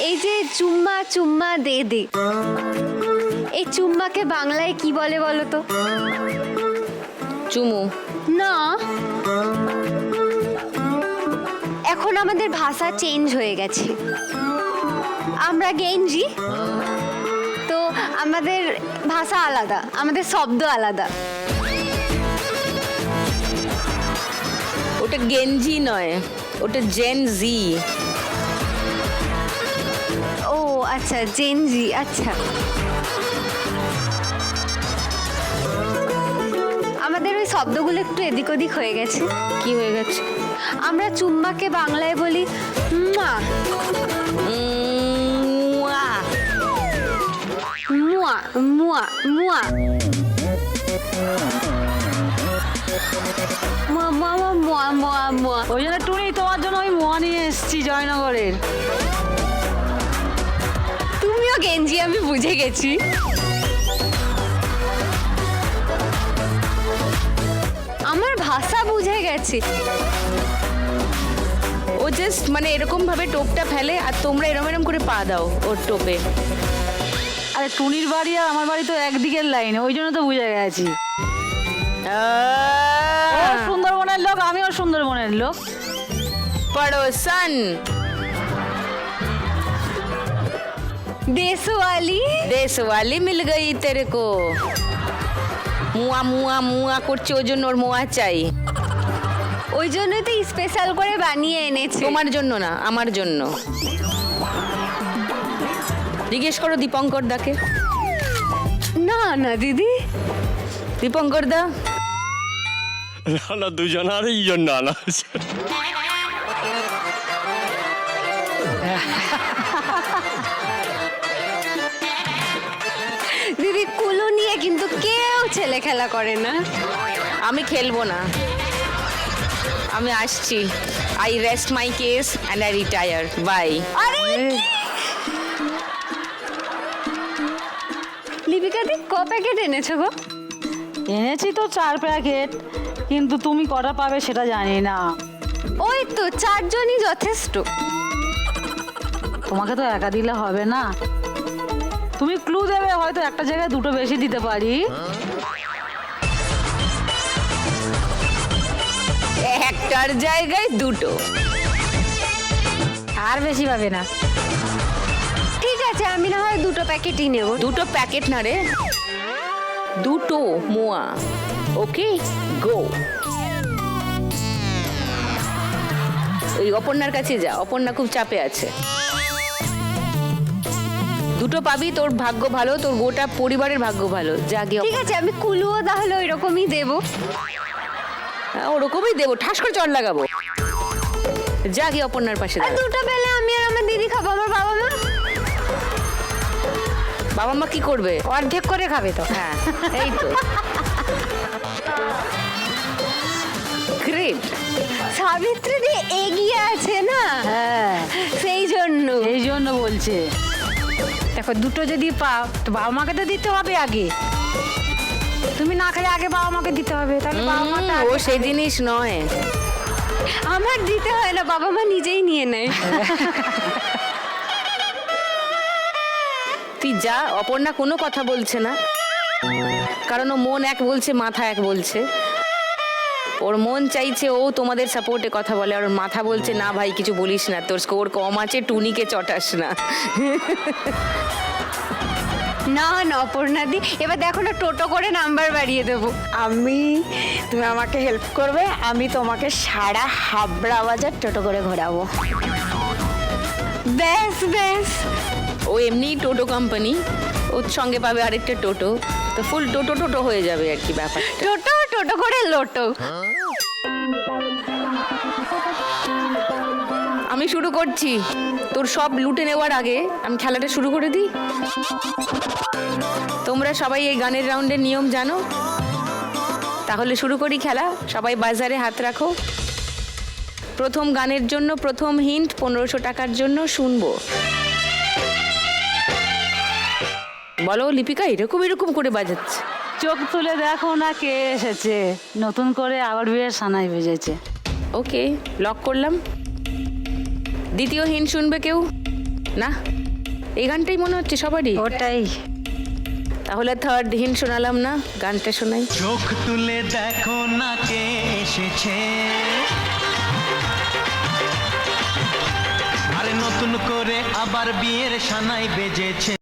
এই যে চুম্মা চুম্মা দে দে, এই চুম্মাকে বাংলায় কি বলে বলো তো? চুমু। না, এখন আমাদের ভাষা চেঞ্জ হয়ে গেছে, আমরা গেঞ্জি, তো আমাদের ভাষা আলাদা, আমাদের শব্দ আলাদা। ওটা গেঞ্জি নয়, ওটা জেন জি। ও আচ্ছা, জেনজি, আচ্ছা। আমাদের ওই শব্দগুলো একটু এদিক ওদিক হয়ে গেছে। কি হয়ে গেছে? আমরা চুম্মাকে বাংলায় বলি মুয়া, মুয়া। মুয়া মুয়া মুয়া মুয়া মুয়া মুয়া মুয়া মুয়া। ওই জন্য টুনি তোমার জন্য আমি মোয়া নিয়ে এসেছি জয়নগরের। তুমিও গেঞ্জি, আমি বুঝে গেছি। আমার ভাষা বুঝে গেছি। ও জাস্ট মানে এরকম ভাবে টোপটা ফেলে আর তোমরা এরম এরম করে পা দাও ওর টোপে। আরে টুনির বাড়ি আর আমার বাড়ি তো একদিকের লাইন, ওই জন্য তো বুঝে গেছি। ও সুন্দরবনের লোক, আমিও সুন্দরবনের লোক। পড়োসন। দেশওয়ালি, দেশওয়ালি মিল গই তেরে কো। মুয়া মুয়া মুয়া করছে, ওই জন্য ওর মোয়া চাই। ওই জন্যই তো স্পেশাল করে বানিয়ে এনেছে। তোমার জন্য না, আমার জন্য। জিজ্ঞেস করো দীপঙ্কর দাকে। না না দিদি, দীপঙ্কর দা। না না, দুজনারই জন্য আনা হয়েছে। দিদি কুলু নিয়ে কিন্তু কেউ ছেলে খেলা করে না। আমি খেলবো না, আমি আসছি। I rest my case and I retire. Bye. আরে লিপিকা দি, ক প্যাকেট এনেছো গো? এনেছি তো 4 প্যাকেট, কিন্তু তুমি কটা পাবে সেটা জানি না। ওই তো 4 জনই যথেষ্ট। তোমাকে তো একা দিলে হবে না, তুমি ক্লু দেবে, হয়তো একটা জায়গায় 2টো বেশি দিতে পারি। একটার জায়গায় 2টো, আর বেশি পাবে না। ঠিক আছে, আমি না হয় 2টো প্যাকেটই নেব। 2টো প্যাকেট না রে, 2টো মোয়া। ওকে, গো। ওই অপর্ণার কাছে যা, অপর্ণা খুব চাপে আছে। 2টো পাবি, তোর ভাগ্য ভালো, তোর গোটা পরিবারের ভাগ্য ভালো। যা গিয়ে ঠিক আছে, আমি কুলুও তাহলে ওই রকমই দেবো। ওরকমই দেবো, ঠাস করে চড় লাগাবো। যা গিয়ে অপর্ণার পাশে আর দাঁড়া। 2টো পেলে আমি আর আমার দিদি খাবো, আমার বাবা মা। বাবা মা কি করবে? অর্ধেক করে খাবে তো। হ্যাঁ, এই তো। গ্রেট। সাবিত্রী দি এগিয়ে আছে না, হ্যাঁ, সেই জন্য। এই জন্য বলছে। দেখো 2টো যদি পাও তো বাবা মাকে তো দিতে হবে আগে, তুমি না খেলে আগে বাবা মাকে দিতে হবে, তাহলে বাবা মাটা ও সেই জিনিস নয়। আমার দিতে হয় না, বাবা মা নিজেই নিয়ে নেয়। তুই যা। অপর্ণা কোনো কথা বলছে না, কারণ ও মন এক বলছে, মাথা এক বলছে। ওর মন চাইছে ও তোমাদের সাপোর্টে কথা বলে, আর ওর মাথা বলছে না ভাই কিছু বলিস না, তোর স্কোর কম আছে, টুনিকে চটাস না। না না অপর্ণা দি, এবার দেখো না, টোটো করে নাম্বার বাড়িয়ে দেবো। তুমি আমাকে হেল্প করবে, আমি তোমাকে সারা হাবড়া বাজার টোটো করে ঘোরাবো। ব্যাস ব্যাস। ও এমনি টোটো কোম্পানি, ওর সঙ্গে পাবে আরেকটা টোটো, তো ফুল টোটো টোটো হয়ে যাবে আর কি ব্যাপারটা। টোটো টোটো করে লোটো। আমি শুরু করছি, তোর সব লুটে নেওয়ার আগে আমি খেলাটা শুরু করে দিই। তোমরা সবাই এই গানের রাউন্ডের নিয়ম জানো, তাহলে শুরু করি খেলা। সবাই বাজারে হাত রাখো। প্রথম গানের জন্য প্রথম হিন্ট 1500 টাকার জন্য শুনবো। বলো লিপিকা, এরকম এরকম করে বাজাচ্ছে। চোখ তুলে দেখো না কে এসেছে, নতুন করে আবার বিয়ের সানাই বেজেছে। ওকে, লক করলাম। দ্বিতীয় হিন্ট শুনবে কেউ? না, এই গানটাই মনে হচ্ছে সবারই। ওটাই। তাহলে থার্ড হিন্ট শোনালাম না, গানটা শোনাই। চোখ তুলে দেখো না কে এসেছে, আরে নতুন করে আবার বিয়ের সানাই বেজেছে।